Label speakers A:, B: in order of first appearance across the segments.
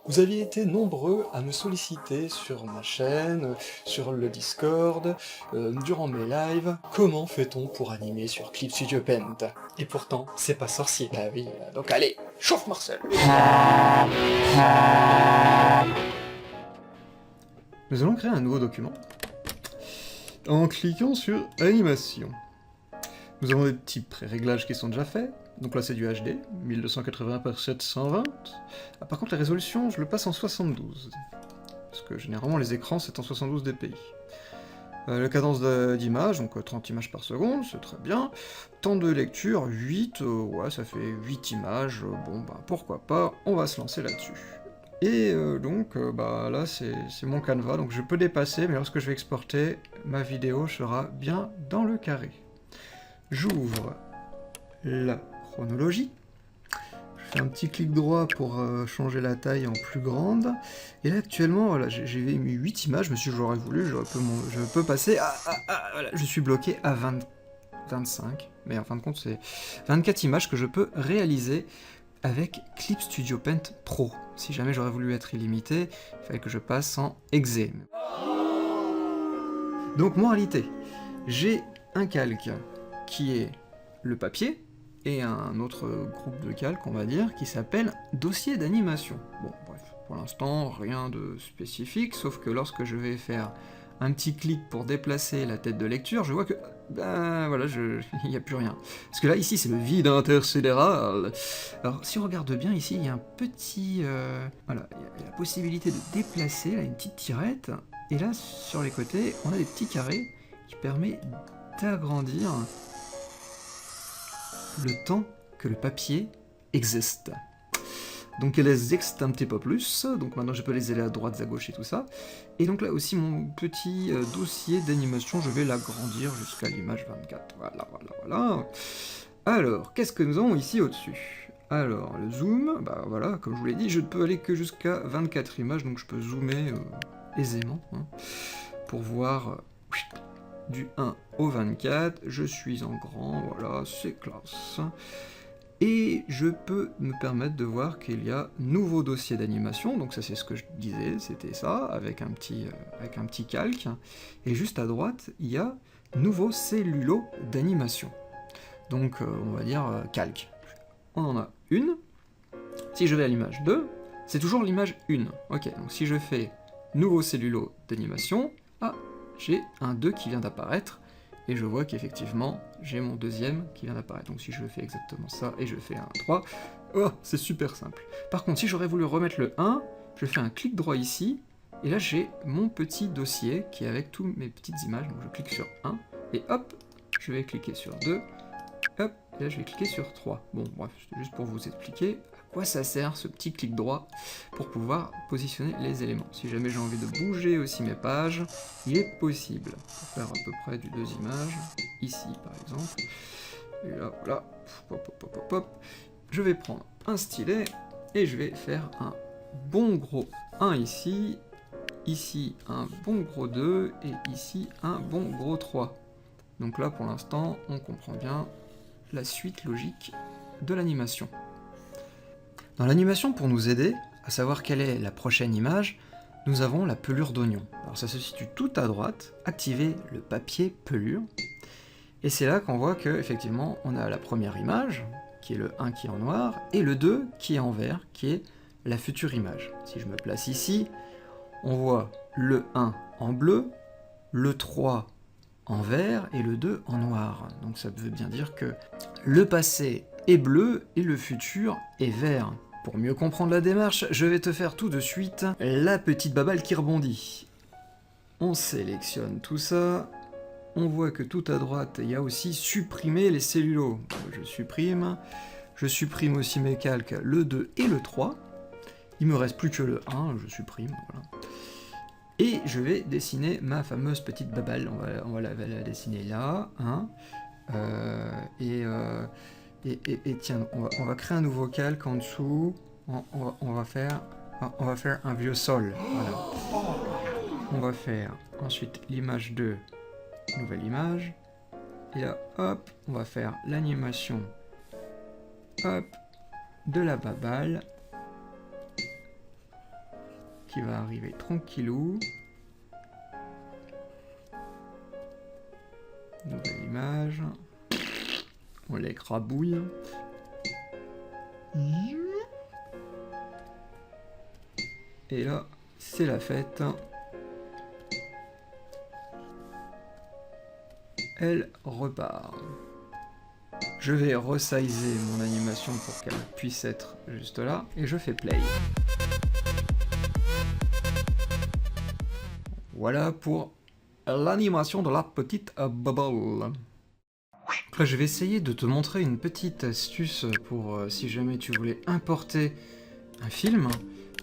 A: Vous aviez été nombreux à me solliciter sur ma chaîne, sur le Discord, durant mes lives. Comment fait-on pour animer sur Clip Studio Paint? Et pourtant, c'est pas sorcier. Bah oui, donc allez, chauffe Marcel.
B: Nous allons créer un nouveau document en cliquant sur Animation. Nous avons des petits pré-réglages qui sont déjà faits. Donc là c'est du HD, 1280 par 720. Ah, par contre la résolution, je le passe en 72. Parce que généralement les écrans c'est en 72 dpi. La cadence d'image, donc 30 images par seconde, c'est très bien. Temps de lecture, 8, ouais ça fait 8 images, bon bah pourquoi pas, on va se lancer là-dessus. Et donc bah là c'est mon canevas, donc je peux dépasser, mais lorsque je vais exporter, ma vidéo sera bien dans le carré. J'ouvre la chronologie, je fais un petit clic droit pour changer la taille en plus grande, et là actuellement, voilà, j'ai mis 8 images, je me suis dit j'aurais voulu, je peux passer voilà, je suis bloqué à 25, mais en fin de compte c'est 24 images que je peux réaliser avec Clip Studio Paint Pro. Si jamais j'aurais voulu être illimité, il fallait que je passe en exe. Donc moralité, j'ai un calque qui est le papier, et un autre groupe de calques, on va dire, qui s'appelle dossier d'animation. Bon, bref, pour l'instant, rien de spécifique, sauf que lorsque je vais faire un petit clic pour déplacer la tête de lecture, je vois que, ben voilà, il n'y a plus rien. Parce que là, ici, c'est le vide intersidéral. Alors, si on regarde bien, ici, il y a un petit... voilà, il y a la possibilité de déplacer, là, une petite tirette, et là, sur les côtés, on a des petits carrés qui permettent d'agrandir le temps que le papier existe. Donc elle existe un petit peu plus, donc maintenant je peux les aller à droite, à gauche et tout ça. Et donc là aussi mon petit dossier d'animation, je vais l'agrandir jusqu'à l'image 24. Voilà. Alors, qu'est-ce que nous avons ici au-dessus? Alors, le zoom, bah voilà, comme je vous l'ai dit, je ne peux aller que jusqu'à 24 images, donc je peux zoomer aisément, hein, pour voir du 1 au 24, je suis en grand, voilà, c'est classe. Et je peux me permettre de voir qu'il y a nouveau dossier d'animation, donc ça c'est ce que je disais, c'était ça, avec un petit calque. Et juste à droite, il y a nouveau cellulo d'animation. Donc on va dire calque. On en a une. Si je vais à l'image 2, c'est toujours l'image 1. Ok, donc si je fais nouveau cellulo d'animation, ah, j'ai un 2 qui vient d'apparaître, et je vois qu'effectivement, j'ai mon deuxième qui vient d'apparaître. Donc si je fais exactement ça, et je fais un 3, oh, c'est super simple. Par contre, si j'aurais voulu remettre le 1, je fais un clic droit ici, et là j'ai mon petit dossier qui est avec toutes mes petites images, donc je clique sur 1, et hop, je vais cliquer sur 2, hop, et là je vais cliquer sur 3. Bon, bref, c'était juste pour vous expliquer à quoi ça sert ce petit clic droit pour pouvoir positionner les éléments. Si jamais j'ai envie de bouger aussi mes pages, il est possible. On va faire à peu près du 2 images, ici par exemple. Et là, voilà, hop. Je vais prendre un stylet et je vais faire un bon gros 1 ici un bon gros 2 et ici un bon gros 3. Donc là pour l'instant on comprend bien la suite logique de l'animation. Dans l'animation, pour nous aider à savoir quelle est la prochaine image, nous avons la pelure d'oignon. Alors ça se situe tout à droite, activer le papier pelure, et c'est là qu'on voit que effectivement on a la première image, qui est le 1 qui est en noir, et le 2 qui est en vert, qui est la future image. Si je me place ici, on voit le 1 en bleu, le 3 en vert et le 2 en noir. Donc ça veut bien dire que le passé est bleu et le futur est vert. Pour mieux comprendre la démarche, je vais te faire tout de suite la petite babale qui rebondit. On sélectionne tout ça, on voit que tout à droite, il y a aussi supprimer les cellulos. Je supprime aussi mes calques, le 2 et le 3. Il me reste plus que le 1, je supprime, voilà. Et je vais dessiner ma fameuse petite babale, on va la dessiner là, hein. Et tiens, on va créer un nouveau calque en dessous, on va faire un vieux sol, voilà. On va faire ensuite l'image 2, nouvelle image, et là, hop, on va faire l'animation, hop, de la babale, qui va arriver tranquillou. Nouvelle image. On l'écrabouille. Et là, c'est la fête. Elle repart. Je vais resizer mon animation pour qu'elle puisse être juste là, et je fais play. Voilà pour l'animation de la petite bubble. Là, je vais essayer de te montrer une petite astuce pour si jamais tu voulais importer un film.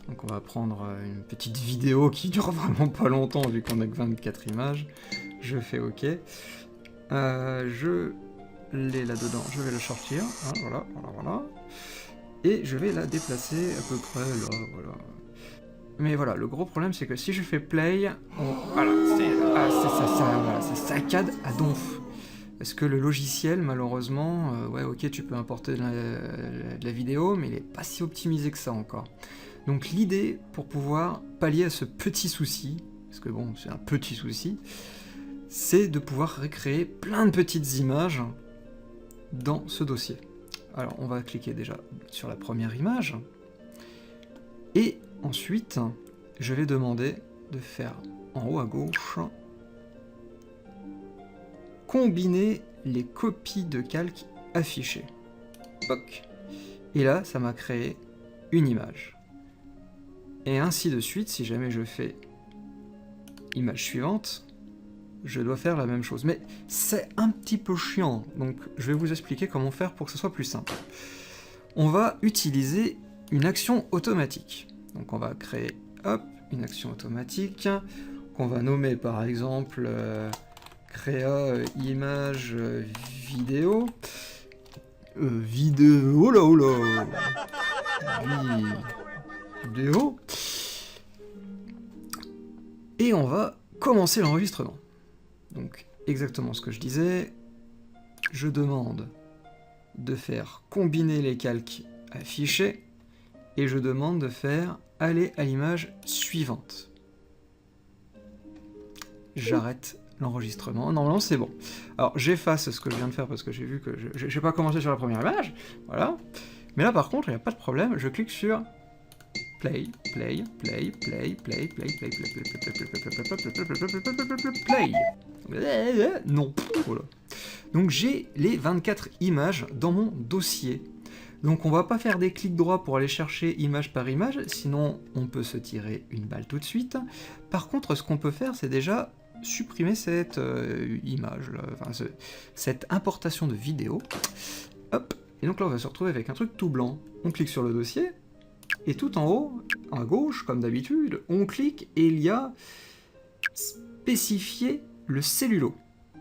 B: Donc on va prendre une petite vidéo qui dure vraiment pas longtemps vu qu'on a que 24 images. Je fais OK. Je l'ai là-dedans, je vais le sortir. Hein, voilà. Et je vais la déplacer à peu près là, voilà. Mais voilà, le gros problème c'est que si je fais play, voilà, ça saccade à donf. Parce que le logiciel, malheureusement, ouais, ok, tu peux importer de la vidéo, mais il est pas si optimisé que ça encore. Donc l'idée, pour pouvoir pallier à ce petit souci, parce que bon, c'est un petit souci, c'est de pouvoir recréer plein de petites images dans ce dossier. Alors, on va cliquer déjà sur la première image, et ensuite, je vais demander de faire en haut à gauche combiner les copies de calque affichées. Poc. Et là, ça m'a créé une image. Et ainsi de suite, si jamais je fais image suivante, je dois faire la même chose. Mais c'est un petit peu chiant, donc je vais vous expliquer comment faire pour que ce soit plus simple. On va utiliser une action automatique. Donc on va créer, hop, une action automatique qu'on va nommer par exemple créa image vidéo. Vidéo, oh là vidéo. Et on va commencer l'enregistrement. Donc exactement ce que je disais, je demande de faire combiner les calques affichés et je demande de faire aller à l'image suivante. J'arrête l'enregistrement. Normalement c'est bon. Alors j'efface ce que je viens de faire parce que j'ai vu que je n'ai pas commencé sur la première image, voilà. Mais là par contre il n'y a pas de problème, je clique sur play. Non, voilà. Donc j'ai les 24 images dans mon dossier. Donc on va pas faire des clics droits pour aller chercher image par image, sinon on peut se tirer une balle tout de suite. Par contre, ce qu'on peut faire, c'est déjà supprimer cette image, là, enfin, cette importation de vidéo. Hop, et donc là on va se retrouver avec un truc tout blanc. On clique sur le dossier, et tout en haut, à gauche, comme d'habitude, on clique et il y a spécifier le cellulo.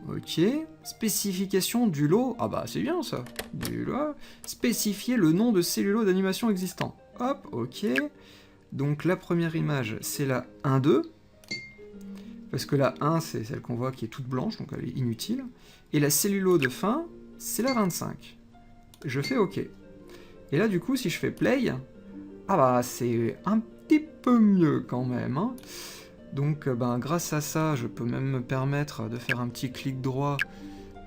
B: Ok, spécification du lot, ah bah c'est bien ça, du lot, spécifier le nom de cellulo d'animation existant. Hop, ok, donc la première image c'est la 1-2, parce que la 1 c'est celle qu'on voit qui est toute blanche, donc elle est inutile, et la cellulo de fin c'est la 25. Je fais ok. Et là du coup si je fais play, ah bah c'est un petit peu mieux quand même, hein. Donc ben, grâce à ça, je peux même me permettre de faire un petit clic droit,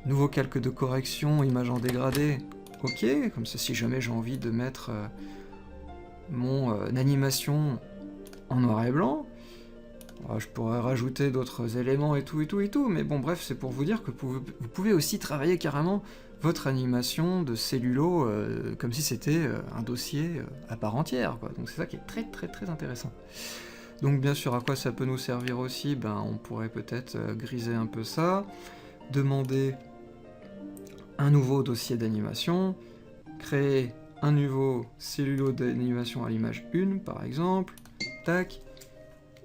B: nouveau calque de correction, image en dégradé, ok, comme ça si jamais j'ai envie de mettre mon animation en noir et blanc, je pourrais rajouter d'autres éléments et tout, mais bon bref, c'est pour vous dire que vous pouvez aussi travailler carrément votre animation de cellulo comme si c'était un dossier à part entière, quoi. Donc c'est ça qui est très très très intéressant. Donc bien sûr, à quoi ça peut nous servir aussi, ben, on pourrait peut-être griser un peu ça, demander un nouveau dossier d'animation, créer un nouveau cellulo d'animation à l'image 1 par exemple, tac,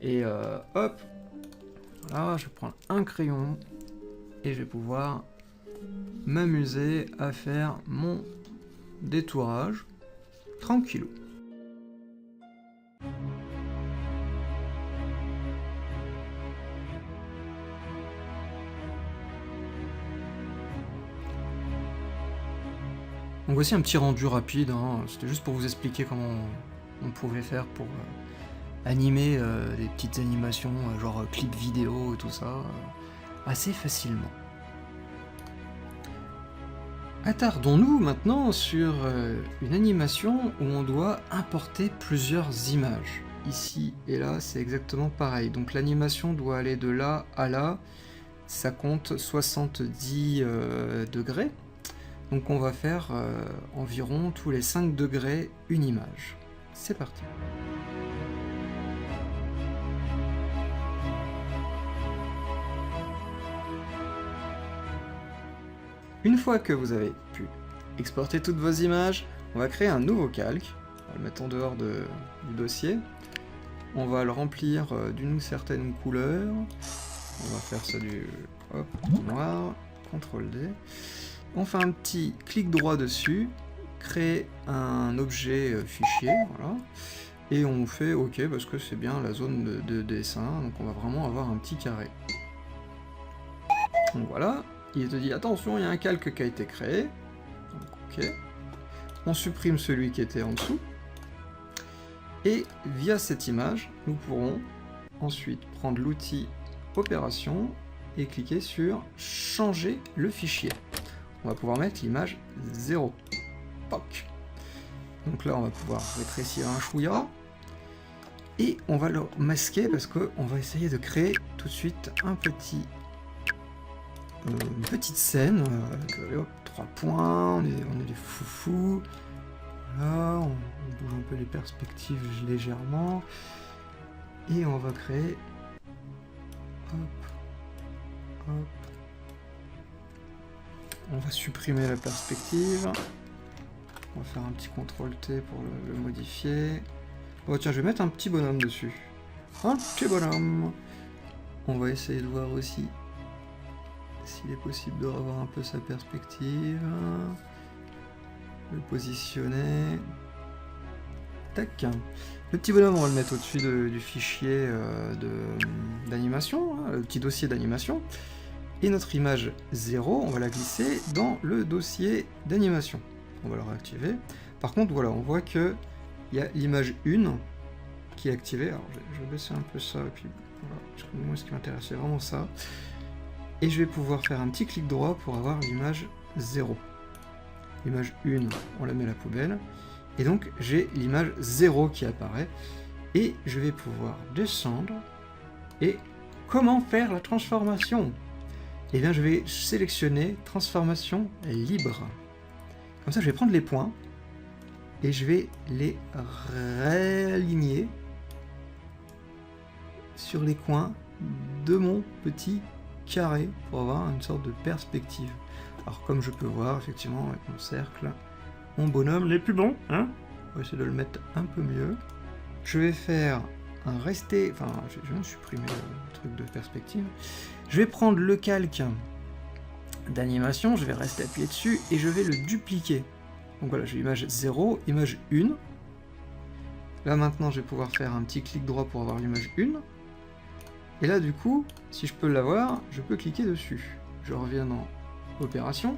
B: et hop, voilà, je prends un crayon et je vais pouvoir m'amuser à faire mon détourage tranquillou. Donc voici un petit rendu rapide, hein. C'était juste pour vous expliquer comment on pouvait faire pour animer des petites animations, genre clips vidéo et tout ça, assez facilement. Attardons-nous maintenant sur une animation où on doit importer plusieurs images. Ici et là, c'est exactement pareil. Donc l'animation doit aller de là à là. Ça compte 70 degrés. Donc on va faire environ tous les 5 degrés une image. C'est parti. Une fois que vous avez pu exporter toutes vos images, on va créer un nouveau calque. On va le mettre en dehors du dossier. On va le remplir d'une certaine couleur. On va faire ça du noir, CTRL D. On fait un petit clic droit dessus, créer un objet fichier, voilà. Et on fait OK parce que c'est bien la zone de dessin, donc on va vraiment avoir un petit carré. Donc voilà. Il te dit attention, il y a un calque qui a été créé. Donc, OK. On supprime celui qui était en dessous. Et via cette image, nous pourrons ensuite prendre l'outil opération et cliquer sur changer le fichier. On va pouvoir mettre l'image 0. POC. Donc là, on va pouvoir rétrécir un chouïa. Et on va le masquer parce qu'on va essayer de créer tout de suite une petite scène avec 3 points, on est des foufous. Voilà, on bouge un peu les perspectives légèrement. Et on va créer. Hop. On va supprimer la perspective. On va faire un petit CTRL-T pour le modifier. Oh tiens, je vais mettre un petit bonhomme dessus. Un petit bonhomme. On va essayer de voir aussi s'il est possible de revoir un peu sa perspective. Le positionner. Tac. Le petit bonhomme, on va le mettre au-dessus du fichier d'animation, le petit dossier d'animation. Et notre image 0, on va la glisser dans le dossier d'animation. On va le réactiver. Par contre, voilà, on voit que il y a l'image 1 qui est activée. Alors, je vais baisser un peu ça, et puis voilà, moi, ce qui m'intéresse, c'est vraiment ça. Et je vais pouvoir faire un petit clic droit pour avoir l'image 0. L'image 1, on la met à la poubelle. Et donc, j'ai l'image 0 qui apparaît. Et je vais pouvoir descendre. Et comment faire la transformation? Eh bien, je vais sélectionner transformation libre. Comme ça, je vais prendre les points. Et je vais les réaligner sur les coins de mon petit carré pour avoir une sorte de perspective. Alors comme je peux voir effectivement avec mon cercle, mon bonhomme n'est plus bon, hein. On va essayer de le mettre un peu mieux. Je vais faire un rester, enfin je vais supprimer le truc de perspective. Je vais prendre le calque d'animation, je vais rester appuyé dessus et je vais le dupliquer. Donc voilà, j'ai image 0, image 1. Là maintenant je vais pouvoir faire un petit clic droit pour avoir l'image 1. Et là du coup, si je peux l'avoir, je peux cliquer dessus. Je reviens dans opération.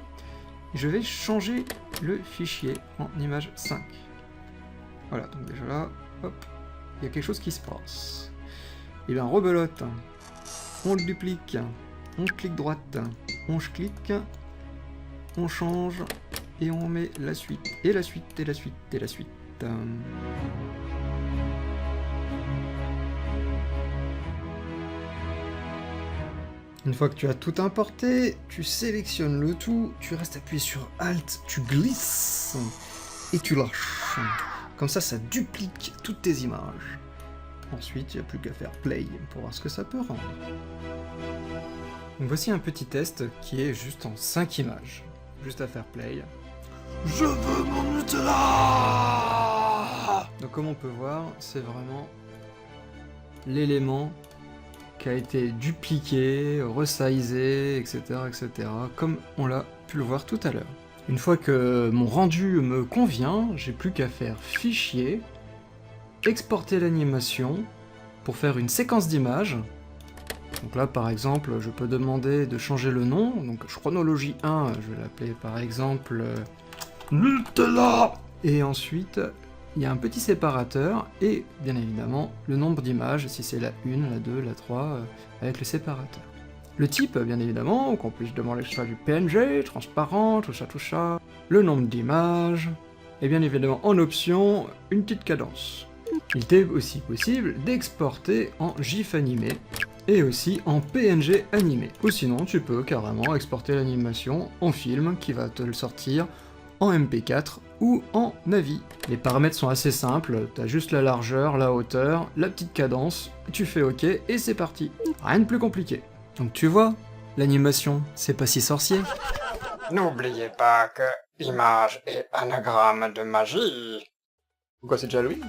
B: Et je vais changer le fichier en image 5. Voilà, donc déjà là, hop, il y a quelque chose qui se passe. Et bien rebelote, on le duplique, on clique droite, on clique, on change, et on met la suite, et la suite, et la suite, et la suite. Une fois que tu as tout importé, tu sélectionnes le tout, tu restes appuyé sur Alt, tu glisses et tu lâches. Comme ça, ça duplique toutes tes images. Ensuite, il n'y a plus qu'à faire Play pour voir ce que ça peut rendre. Donc voici un petit test qui est juste en 5 images. Juste à faire Play. Je veux mon Nutella! Donc comme on peut voir, c'est vraiment l'élément qui a été dupliqué, resizé, etc., etc., comme on l'a pu le voir tout à l'heure. Une fois que mon rendu me convient, j'ai plus qu'à faire Fichier, exporter l'animation pour faire une séquence d'images. Donc là, par exemple, je peux demander de changer le nom. Donc chronologie 1, je vais l'appeler par exemple Nutella. Et ensuite, il y a un petit séparateur et, bien évidemment, le nombre d'images, si c'est la 1, la 2, la 3, avec le séparateur. Le type, bien évidemment, qu'on puisse demander que ce soit du PNG, transparent, tout ça, le nombre d'images, et bien évidemment, en option, une petite cadence. Il t'est aussi possible d'exporter en GIF animé, et aussi en PNG animé. Ou sinon, tu peux carrément exporter l'animation en film qui va te le sortir en MP4 ou en AVI. Les paramètres sont assez simples, t'as juste la largeur, la hauteur, la petite cadence, tu fais OK et c'est parti. Rien de plus compliqué. Donc tu vois, l'animation, c'est pas si sorcier.
C: N'oubliez pas que image est anagramme de magie.
A: Pourquoi c'est déjà Halloween?